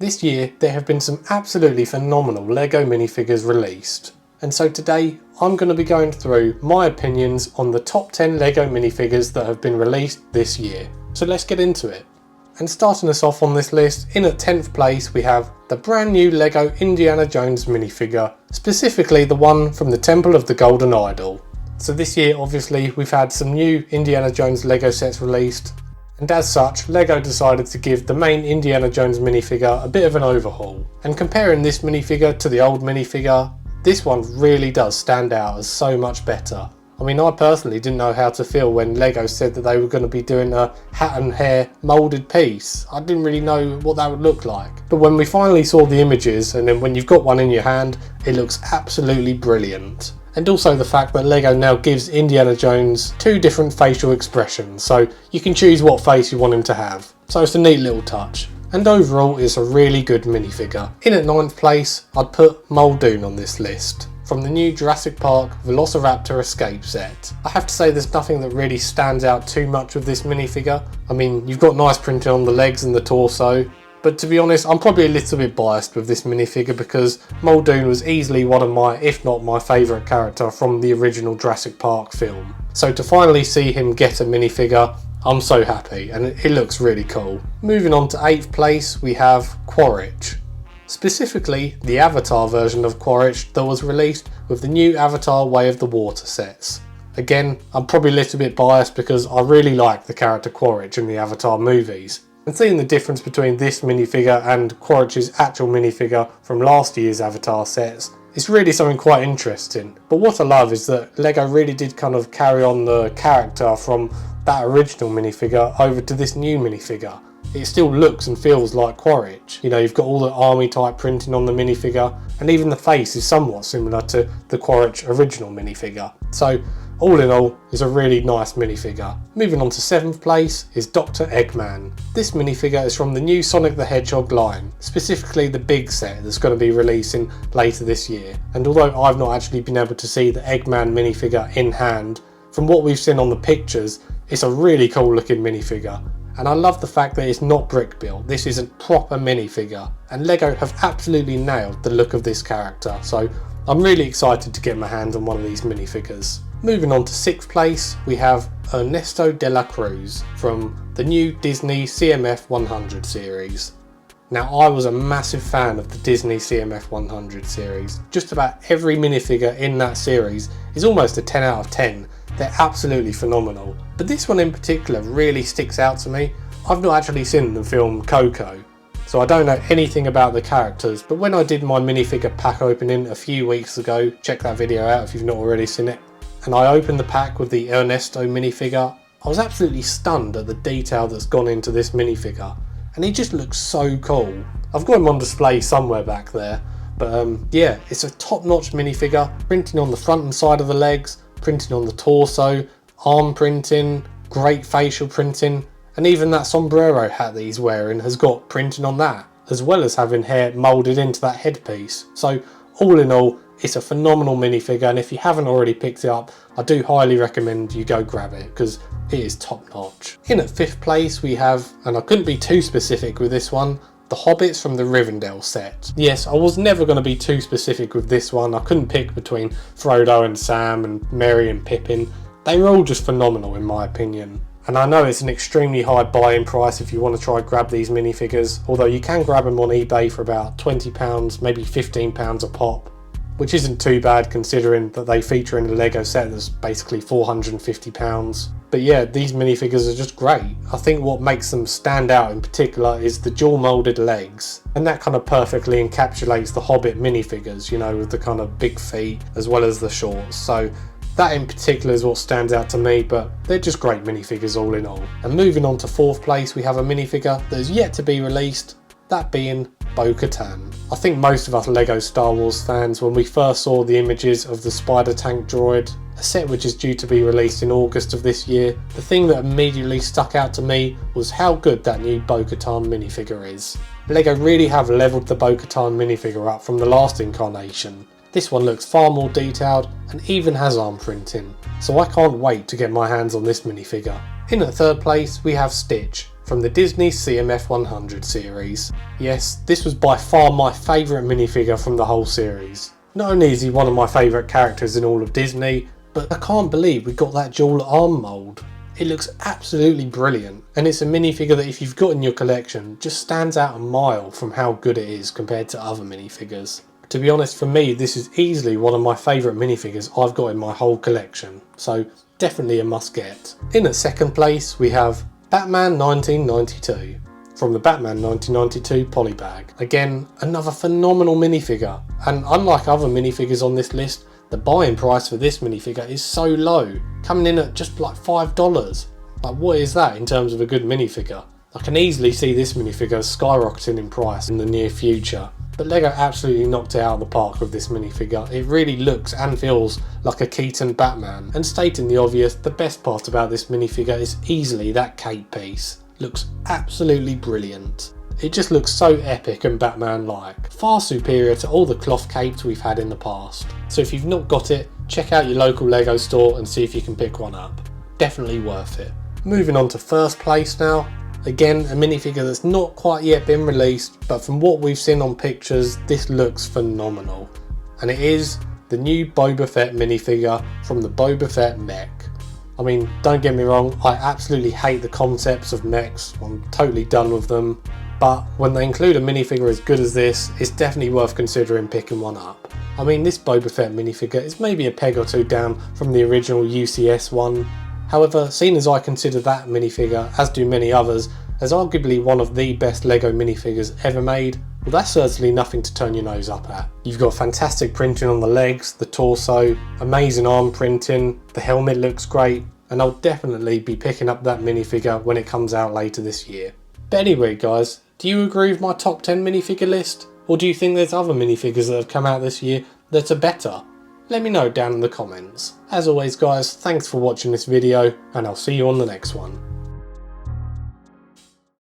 This year there have been some absolutely phenomenal LEGO minifigures released, and so today I'm going to be going through my opinions on the top 10 LEGO minifigures that have been released this year. So let's get into it. And starting us off on this list, in at 10th place we have the brand new LEGO Indiana Jones minifigure, specifically the one from the Temple of the Golden Idol. So this year obviously we've had some new Indiana Jones LEGO sets released, and as such LEGO decided to give the main Indiana Jones minifigure a bit of an overhaul. And comparing this minifigure to the old minifigure, this one really does stand out as so much better. I mean, I personally didn't know how to feel when LEGO said that they were going to be doing a hat and hair moulded piece. I didn't really know what that would look like. But when we finally saw the images, and then when you've got one in your hand, it looks absolutely brilliant. And also the fact that LEGO now gives Indiana Jones two different facial expressions, so you can choose what face you want him to have. So it's a neat little touch. And overall it's a really good minifigure. In at 9th place, I'd put Muldoon on this list, from the new Jurassic Park Velociraptor Escape set. I have to say there's nothing that really stands out too much with this minifigure. I mean, you've got nice printing on the legs and the torso, but to be honest, I'm probably a little bit biased with this minifigure because Muldoon was easily one of my, if not my favourite character from the original Jurassic Park film. So to finally see him get a minifigure, I'm so happy, and it looks really cool. Moving on to 8th place, we have QUARITCH. Specifically, the Avatar version of QUARITCH that was released with the new Avatar Way of the Water sets. Again, I'm probably a little bit biased because I really like the character QUARITCH in the Avatar movies. And seeing the difference between this minifigure and QUARITCH's actual minifigure from last year's Avatar sets is really something quite interesting. But what I love is that LEGO really did kind of carry on the character from that original minifigure over to this new minifigure. It still looks and feels like QUARITCH. You know, you've got all the army type printing on the minifigure, and even the face is somewhat similar to the QUARITCH original minifigure. So all in all, it's a really nice minifigure. Moving on to 7th place is Dr. Eggman. This minifigure is from the new Sonic the Hedgehog line, specifically the big set that's going to be releasing later this year. And although I've not actually been able to see the Eggman minifigure in hand, from what we've seen on the pictures, it's a really cool looking minifigure. And I love the fact that it's not brick built, this is a proper minifigure. And LEGO have absolutely nailed the look of this character, so I'm really excited to get my hands on one of these minifigures. Moving on to 6th place, we have Ernesto de la CRUZ from the new Disney CMF 100 series. Now, I was a massive fan of the Disney CMF 100 series. Just about every minifigure in that series is almost a 10 out of 10. They're absolutely phenomenal. But this one in particular really sticks out to me. I've not actually seen the film Coco, so I don't know anything about the characters, but when I did my minifigure pack opening a few weeks ago, check that video out if you've not already seen it, and I opened the pack with the Ernesto minifigure, I was absolutely stunned at the detail that's gone into this minifigure, and he just looks so cool. I've got him on display somewhere back there, but yeah, it's a top-notch minifigure, printing on the front and side of the legs, printing on the torso, arm printing, great facial printing, and even that sombrero hat that he's wearing has got printing on that, as well as having hair moulded into that headpiece. So all in all, it's a phenomenal minifigure, and if you haven't already picked it up, I do highly recommend you go grab it because it is top notch. In at 5th place we have, and I couldn't be too specific with this one, the Hobbits from the Rivendell set. Yes, I was never going to be too specific with this one. I couldn't pick between Frodo and Sam and Merry and Pippin. They were all just phenomenal in my opinion. And I know it's an extremely high buy-in price if you want to try grab these minifigures, although you can grab them on eBay for about £20, maybe £15 a pop, which isn't too bad considering that they feature in a LEGO set that's basically £450. But yeah, these minifigures are just great. I think what makes them stand out in particular is the dual moulded legs, and that kind of perfectly encapsulates the Hobbit minifigures, you know, with the kind of big feet as well as the shorts. So that in particular is what stands out to me, but they're just great minifigures all in all. And moving on to 4th place, we have a minifigure that is yet to be released, that being KATAN. I think most of us LEGO Star Wars fans, when we first saw the images of the Spider Tank droid, a set which is due to be released in August of this year, the thing that immediately stuck out to me was how good that new KATAN minifigure is. LEGO really have leveled the KATAN minifigure up from the last incarnation. This one looks far more detailed and even has arm printing, so I can't wait to get my hands on this minifigure. In at 3rd place we have Stitch from the Disney CMF 100 series. Yes, this was by far my favourite minifigure from the whole series. Not only is he one of my favourite characters in all of Disney, but I can't believe we got that dual arm mould. It looks absolutely brilliant, and it's a minifigure that if you've got in your collection just stands out a mile from how good it is compared to other minifigures. To be honest, for me this is easily one of my favourite minifigures I've got in my whole collection, so definitely a must get. In at second place we have Batman 1992 from the Batman 1992 polybag. Again, another phenomenal minifigure, and unlike other minifigures on this list, the buying price for this minifigure is so low, coming in at just like $5. Like, what is that in terms of a good minifigure? I can easily see this minifigure skyrocketing in price in the near future. But LEGO absolutely knocked it out of the park with this minifigure. It really looks and feels like a KATAN Batman. And stating the obvious, the best part about this minifigure is easily that cape piece. Looks absolutely brilliant. It just looks so epic and Batman-like, far superior to all the cloth capes we've had in the past. So if you've not got it, check out your local LEGO store and see if you can pick one up. Definitely worth it. Moving on to first place now. Again, a minifigure that's not quite yet been released, but from what we've seen on pictures, this looks phenomenal. And it is the new Boba Fett minifigure from the Boba Fett mech. I mean, don't get me wrong, I absolutely hate the concepts of mechs, I'm totally done with them. But when they include a minifigure as good as this, it's definitely worth considering picking one up. I mean, this Boba Fett minifigure is maybe a peg or two down from the original UCS one. However, seeing as I consider that minifigure, as do many others, as arguably one of the best LEGO minifigures ever made, well, that's certainly nothing to turn your nose up at. You've got fantastic printing on the legs, the torso, amazing arm printing, the helmet looks great, and I'll definitely be picking up that minifigure when it comes out later this year. But anyway guys, do you agree with my top 10 minifigure list? Or do you think there's other minifigures that have come out this year that are better? Let me know down in the comments. As always guys, thanks for watching this video, and I'll see you on the next one.